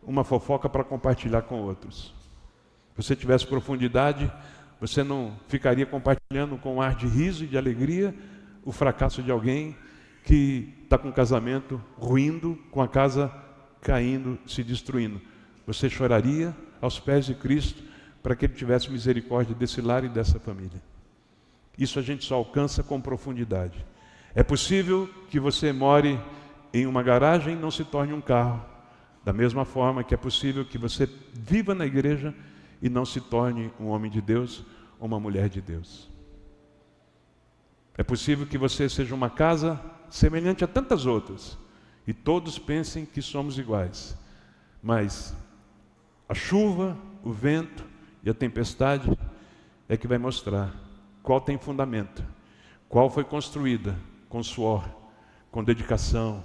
uma fofoca para compartilhar com outros. Se você tivesse profundidade, você não ficaria compartilhando com um ar de riso e de alegria o fracasso de alguém que está com o casamento ruindo, com a casa caindo, se destruindo. Você choraria aos pés de Cristo para que Ele tivesse misericórdia desse lar e dessa família. Isso a gente só alcança com profundidade. É possível que você more em uma garagem e não se torne um carro. Da mesma forma que é possível que você viva na igreja e não se torne um homem de Deus ou uma mulher de Deus. É possível que você seja uma casa semelhante a tantas outras e todos pensem que somos iguais. Mas a chuva, o vento e a tempestade é que vai mostrar qual tem fundamento, qual foi construída com suor, com dedicação,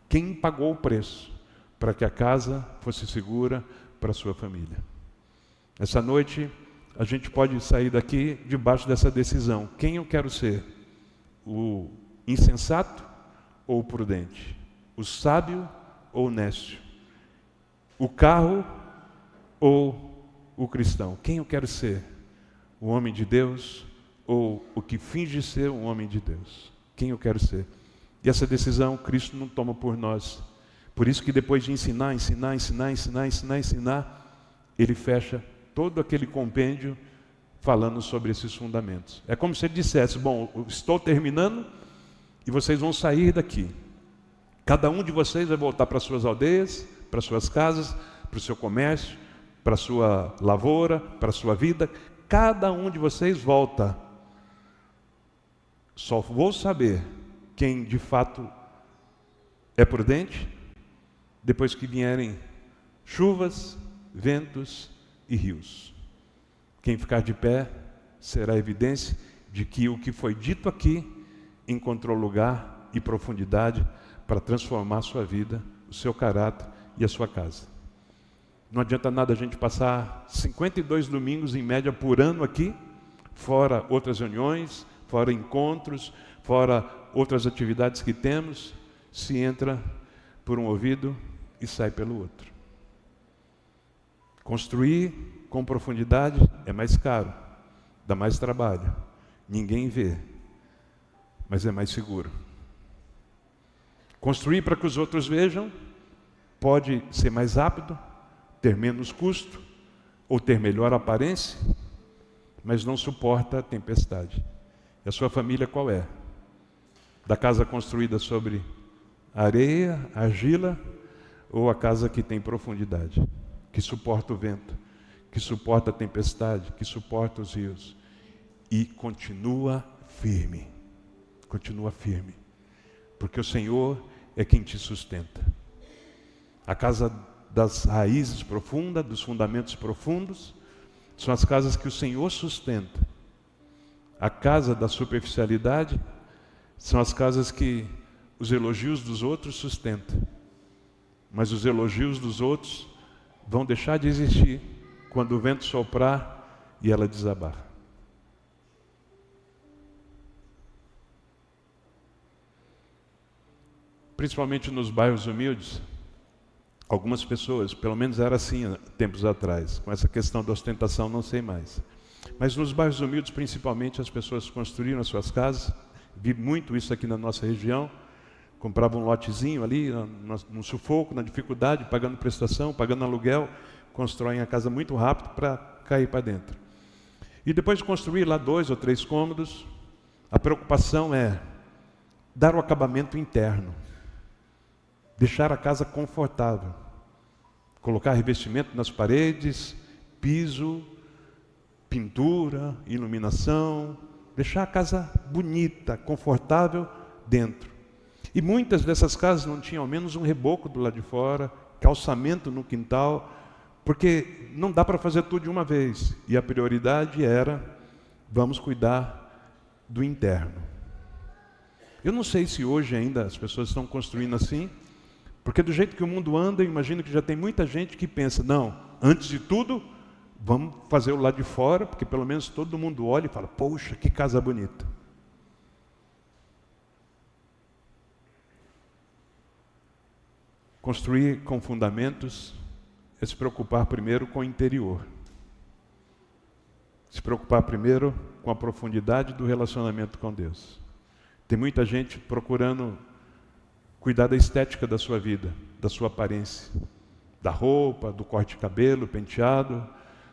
quem pagou o preço para que a casa fosse segura para a sua família. Essa noite a gente pode sair daqui debaixo dessa decisão: quem eu quero ser? O insensato ou o prudente? O sábio ou o nécio? O carro ou o cristão? Quem eu quero ser? O homem de Deus ou o que finge ser um homem de Deus? Quem eu quero ser? E essa decisão Cristo não toma por nós. Por isso que depois de ensinar, Ele fecha todo aquele compêndio falando sobre esses fundamentos. É como se Ele dissesse: bom, estou terminando e vocês vão sair daqui. Cada um de vocês vai voltar para suas aldeias, para suas casas, para o seu comércio, para a sua lavoura, para a sua vida. Cada um de vocês volta. Só vou saber quem de fato é prudente depois que vierem chuvas, ventos e rios. Quem ficar de pé será evidência de que o que foi dito aqui encontrou lugar e profundidade para transformar a sua vida, o seu caráter e a sua casa. Não adianta nada a gente passar 52 domingos em média por ano aqui, fora outras reuniões, fora encontros, fora outras atividades que temos, se entra por um ouvido e sai pelo outro. Construir com profundidade é mais caro, dá mais trabalho, ninguém vê, mas é mais seguro. Construir para que os outros vejam pode ser mais rápido, ter menos custo ou ter melhor aparência, mas não suporta a tempestade. E a sua família qual é? Da casa construída sobre areia, argila, ou a casa que tem profundidade, que suporta o vento, que suporta a tempestade, que suporta os rios e continua firme. Continua firme, porque o Senhor é quem te sustenta. A casa das raízes profundas, dos fundamentos profundos, são as casas que o Senhor sustenta. A casa da superficialidade são as casas que os elogios dos outros sustentam. Mas os elogios dos outros vão deixar de existir quando o vento soprar e ela desabar. Principalmente nos bairros humildes, algumas pessoas, pelo menos era assim há tempos atrás, com essa questão da ostentação não sei mais. Mas nos bairros humildes, principalmente, as pessoas construíram as suas casas. Vi muito isso aqui na nossa região. Compravam um lotezinho ali, no sufoco, na dificuldade, pagando prestação, pagando aluguel, constroem a casa muito rápido para cair para dentro. E depois de construir lá 2 ou 3 cômodos, a preocupação é dar o acabamento interno, deixar a casa confortável, colocar revestimento nas paredes, piso, pintura, iluminação, deixar a casa bonita, confortável dentro. E muitas dessas casas não tinham ao menos um reboco do lado de fora, calçamento no quintal, porque não dá para fazer tudo de uma vez. E a prioridade era, vamos cuidar do interno. Eu não sei se hoje ainda as pessoas estão construindo assim, porque do jeito que o mundo anda, eu imagino que já tem muita gente que pensa, não, antes de tudo, vamos fazer o lado de fora, porque pelo menos todo mundo olha e fala, poxa, que casa bonita. Construir com fundamentos é se preocupar primeiro com o interior. Se preocupar primeiro com a profundidade do relacionamento com Deus. Tem muita gente procurando cuidar da estética da sua vida, da sua aparência, da roupa, do corte de cabelo, penteado,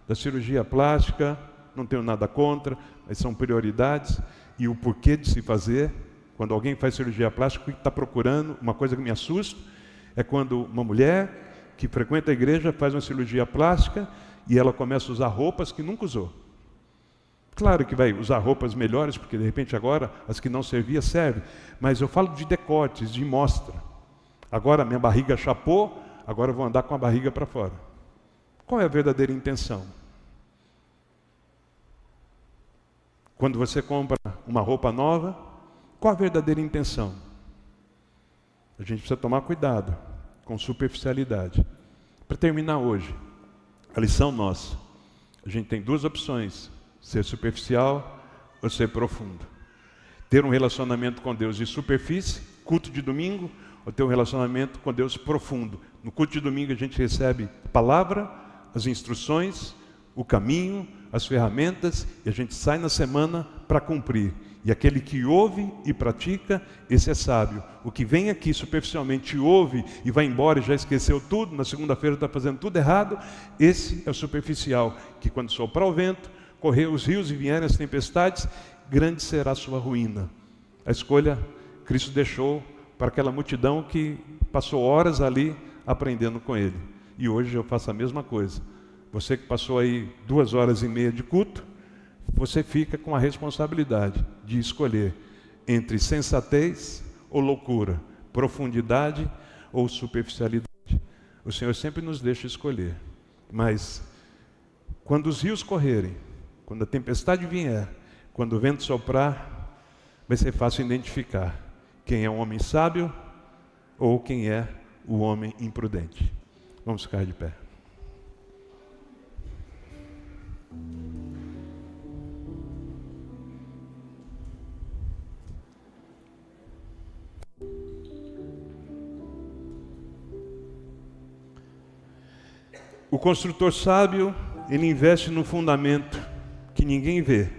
da cirurgia plástica. Não tenho nada contra, mas são prioridades. E o porquê de se fazer. Quando alguém faz cirurgia plástica, o que está procurando? Uma coisa que me assusta é quando uma mulher que frequenta a igreja faz uma cirurgia plástica e ela começa a usar roupas que nunca usou. Claro que vai usar roupas melhores, porque de repente agora as que não serviam servem. Mas eu falo de decotes, de mostra. Agora minha barriga chapou, agora eu vou andar com a barriga para fora. Qual é a verdadeira intenção? Quando você compra uma roupa nova, qual a verdadeira intenção? A gente precisa tomar cuidado com superficialidade. Para terminar hoje, a lição nossa. A gente tem duas opções: ser superficial ou ser profundo. Ter um relacionamento com Deus de superfície, culto de domingo, ou ter um relacionamento com Deus profundo. No culto de domingo a gente recebe a palavra, as instruções, o caminho, as ferramentas, e a gente sai na semana para cumprir. E aquele que ouve e pratica, esse é sábio. O que vem aqui superficialmente ouve e vai embora e já esqueceu tudo, na segunda-feira está fazendo tudo errado, esse é o superficial, que quando soprar o vento, correr os rios e vierem as tempestades, grande será a sua ruína. A escolha Cristo deixou para aquela multidão que passou horas ali aprendendo com Ele. E hoje eu faço a mesma coisa. Você que passou aí 2h30 de culto, você fica com a responsabilidade de escolher entre sensatez ou loucura, profundidade ou superficialidade. O Senhor sempre nos deixa escolher. Mas quando os rios correrem, quando a tempestade vier, quando o vento soprar, vai ser fácil identificar quem é um homem sábio ou quem é o homem imprudente. Vamos ficar de pé. O construtor sábio, ele investe no fundamento que ninguém vê,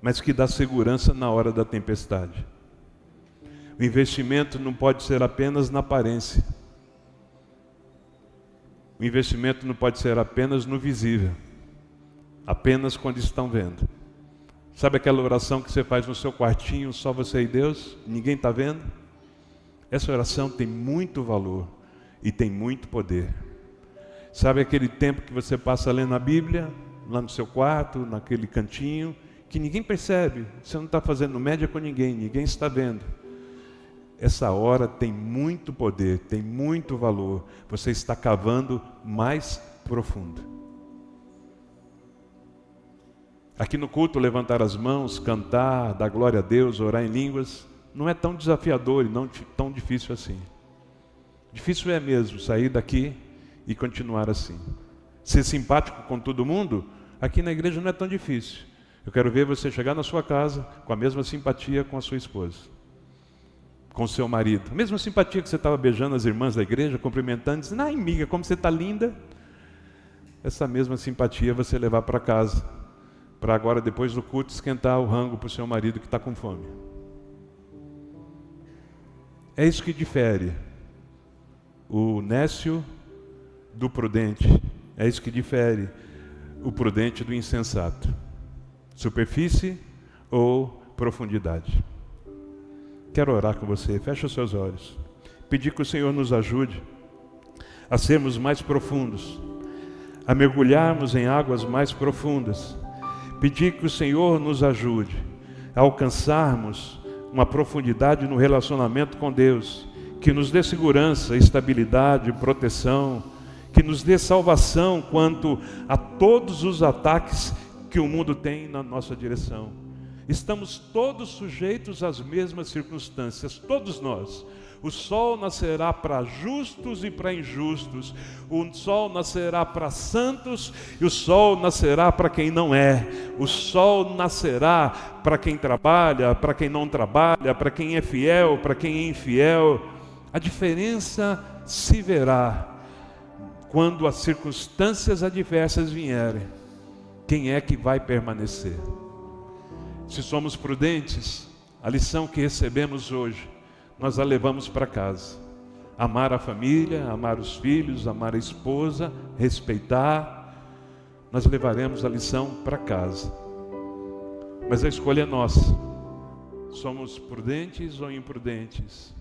mas que dá segurança na hora da tempestade. O investimento não pode ser apenas na aparência. O investimento não pode ser apenas no visível, apenas quando estão vendo. Sabe aquela oração que você faz no seu quartinho, só você e Deus, ninguém está vendo? Essa oração tem muito valor e tem muito poder. Sabe aquele tempo que você passa lendo a Bíblia, lá no seu quarto, naquele cantinho, que ninguém percebe, você não está fazendo média com ninguém, ninguém está vendo. Essa hora tem muito poder, tem muito valor, você está cavando mais profundo. Aqui no culto, levantar as mãos, cantar, dar glória a Deus, orar em línguas, não é tão desafiador e não tão difícil assim. Difícil é mesmo sair daqui e continuar assim. Ser simpático com todo mundo, aqui na igreja não é tão difícil. Eu quero ver você chegar na sua casa com a mesma simpatia com a sua esposa, com o seu marido. A mesma simpatia que você estava beijando as irmãs da igreja, cumprimentando, dizendo: ai, amiga, como você está linda. Essa mesma simpatia você levar para casa, para agora, depois do culto, esquentar o rango para o seu marido que está com fome. É isso que difere o nécio do prudente. É isso que difere o prudente do insensato. Superfície ou profundidade. Quero orar com você. Feche os seus olhos. Pedir que o Senhor nos ajude a sermos mais profundos, a mergulharmos em águas mais profundas. Pedir que o Senhor nos ajude a alcançarmos uma profundidade no relacionamento com Deus, que nos dê segurança, estabilidade, proteção, que nos dê salvação quanto a todos os ataques que o mundo tem na nossa direção. Estamos todos sujeitos às mesmas circunstâncias, todos nós. O sol nascerá para justos e para injustos, o sol nascerá para santos e o sol nascerá para quem não é. O sol nascerá para quem trabalha, para quem não trabalha, para quem é fiel, para quem é infiel. A diferença se verá quando as circunstâncias adversas vierem, quem é que vai permanecer. Se somos prudentes, a lição que recebemos hoje, nós a levamos para casa. Amar a família, amar os filhos, amar a esposa, respeitar, nós levaremos a lição para casa. Mas a escolha é nossa. Somos prudentes ou imprudentes?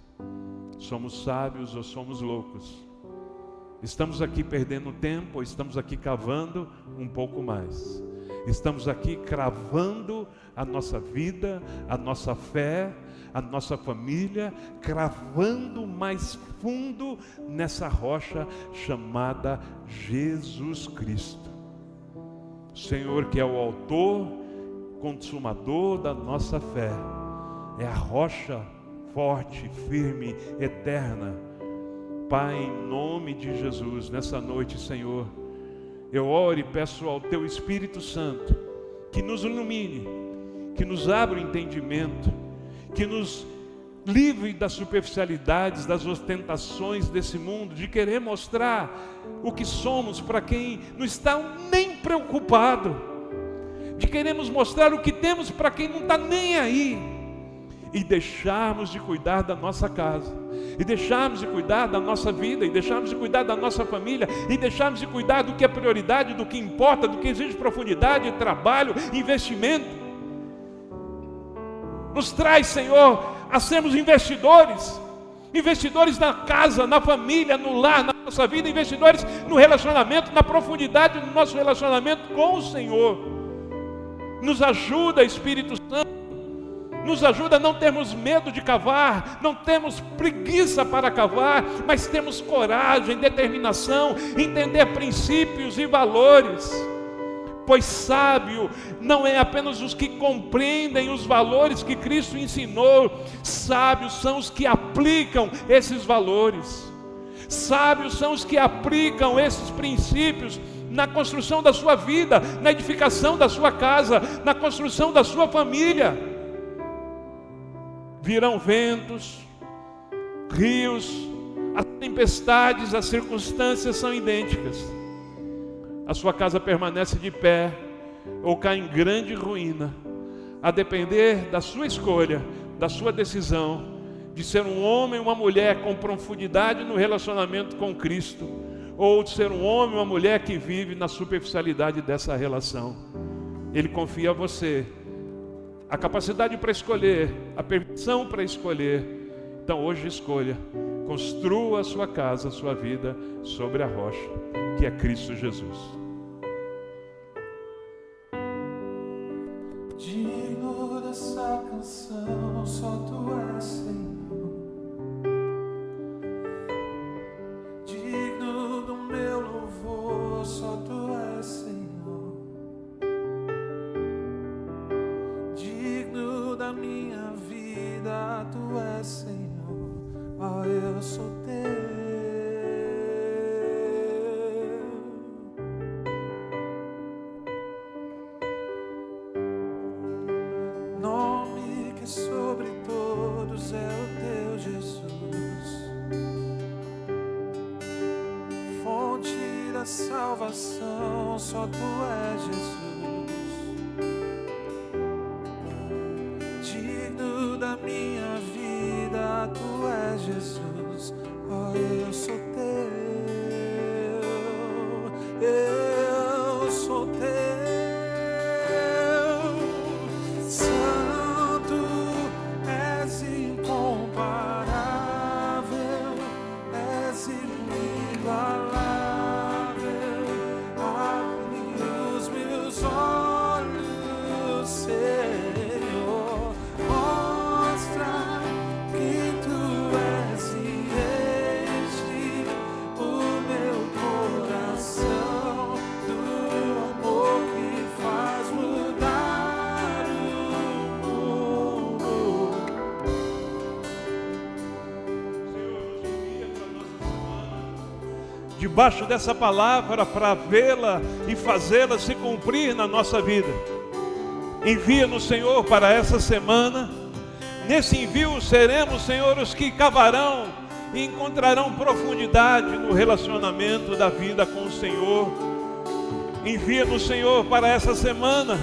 Somos sábios ou somos loucos? Estamos aqui perdendo tempo ou estamos aqui cavando um pouco mais? Estamos aqui cravando a nossa vida, a nossa fé, a nossa família, cravando mais fundo nessa rocha chamada Jesus Cristo. O Senhor, que é o autor, consumador da nossa fé, é a rocha forte, firme, eterna. Pai, em nome de Jesus, nessa noite, Senhor, eu oro e peço ao Teu Espírito Santo que nos ilumine, que nos abra o entendimento, que nos livre das superficialidades, das ostentações desse mundo, de querer mostrar o que somos para quem não está nem preocupado, de queremos mostrar o que temos para quem não está nem aí, e deixarmos de cuidar da nossa casa, e deixarmos de cuidar da nossa vida, e deixarmos de cuidar da nossa família, e deixarmos de cuidar do que é prioridade, do que importa, do que exige profundidade, trabalho, investimento. Nos traz, Senhor, a sermos investidores, investidores na casa, na família, no lar, na nossa vida, investidores no relacionamento, na profundidade do nosso relacionamento com o Senhor. Nos ajuda, Espírito Santo, nos ajuda a não termos medo de cavar, não temos preguiça para cavar, mas temos coragem, determinação, entender princípios e valores. Pois sábio não é apenas os que compreendem os valores que Cristo ensinou, sábios são os que aplicam esses valores. Sábios são os que aplicam esses princípios na construção da sua vida, na edificação da sua casa, na construção da sua família. Virão ventos, rios, as tempestades, as circunstâncias são idênticas. A sua casa permanece de pé ou cai em grande ruína, a depender da sua escolha, da sua decisão de ser um homem ou uma mulher com profundidade no relacionamento com Cristo, ou de ser um homem ou uma mulher que vive na superficialidade dessa relação. Ele confia a você a capacidade para escolher, a permissão para escolher. Então hoje escolha, construa a sua casa, a sua vida sobre a rocha, que é Cristo Jesus. Digno dessa canção, só Tu és, Senhor. Digno do meu louvor, só Tu és, Senhor. Digno da minha vida, Tu és, Senhor. Ó, eu sou Teu. Nome que sobre todos é o Teu, Jesus. Fonte da salvação, só Tu és, Jesus. Digno da minha vida, Tu és, Jesus. Oh, eu sou Teu, eu sou Teu. Santo, és incomparável, és inigualável. Abre os meus olhos, Senhor, mostra quem Tu és e enche o meu coração do amor que faz mudar o mundo. Debaixo dessa palavra para vê-la e fazê-la se cumprir na nossa vida. Envia-nos, Senhor, para essa semana. Nesse envio seremos, Senhor, os que cavarão e encontrarão profundidade no relacionamento da vida com o Senhor. Envia-nos, Senhor, para essa semana.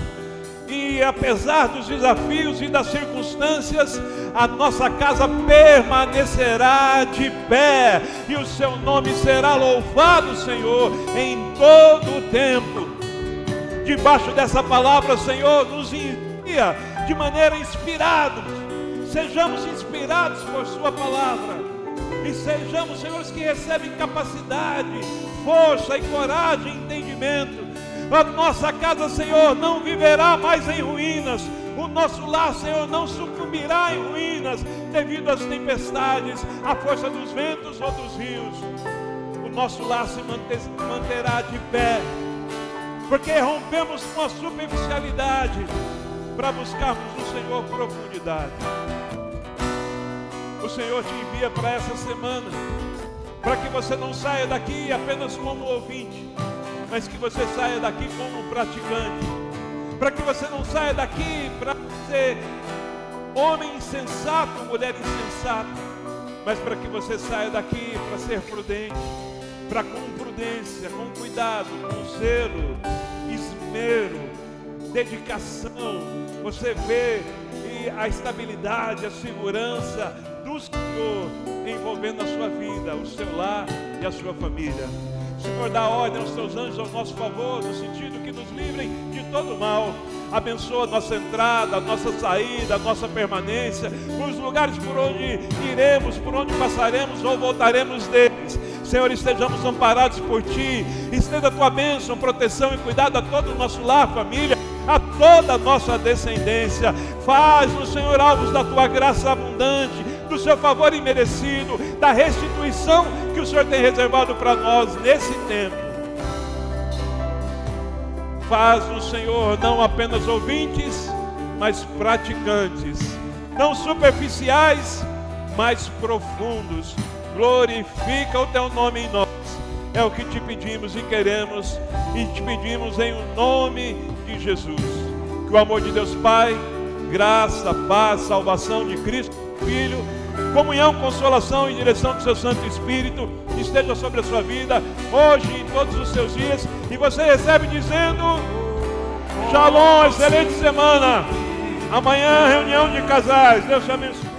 E apesar dos desafios e das circunstâncias, a nossa casa permanecerá de pé, e o seu nome será louvado, Senhor, em todo o tempo. Debaixo dessa palavra, Senhor, nos envia de maneira inspirada. Sejamos inspirados por sua palavra, e sejamos, Senhor, que recebem capacidade, força e coragem e entendimento. A nossa casa, Senhor, não viverá mais em ruínas. O nosso lar, Senhor, não sucumbirá em ruínas devido às tempestades, à força dos ventos ou dos rios. O nosso lar se manterá de pé, porque rompemos com a superficialidade para buscarmos no Senhor profundidade. O Senhor te envia para essa semana, para que você não saia daqui apenas como ouvinte, mas que você saia daqui como praticante, para que você não saia daqui para ser homem insensato, mulher insensata, mas para que você saia daqui para ser prudente, para com prudência, com cuidado, com zelo, esmero, dedicação, você vê a estabilidade, a segurança do Senhor envolvendo a sua vida, o seu lar e a sua família. Senhor, dá ordem aos teus anjos ao nosso favor, no sentido que nos livrem de todo mal. Abençoa a nossa entrada, a nossa saída, a nossa permanência, os lugares por onde iremos, por onde passaremos ou voltaremos deles. Senhor, estejamos amparados por Ti. Estenda a Tua bênção, proteção e cuidado a todo o nosso lar, família, a toda a nossa descendência. Faz-nos, Senhor, alvos da Tua graça abundante, do Seu favor imerecido, da restituição que o Senhor tem reservado para nós nesse tempo. Faz-nos, Senhor, não apenas ouvintes, mas praticantes, não superficiais, mas profundos. Glorifica o Teu nome em nós. É o que te pedimos e queremos, e te pedimos em o nome de Jesus. Que o amor de Deus Pai, graça, paz, salvação de Cristo Filho, comunhão, consolação e direção do seu Santo Espírito esteja sobre a sua vida, hoje e em todos os seus dias. E você recebe dizendo: Shalom, excelente semana. Amanhã, reunião de casais. Deus te abençoe.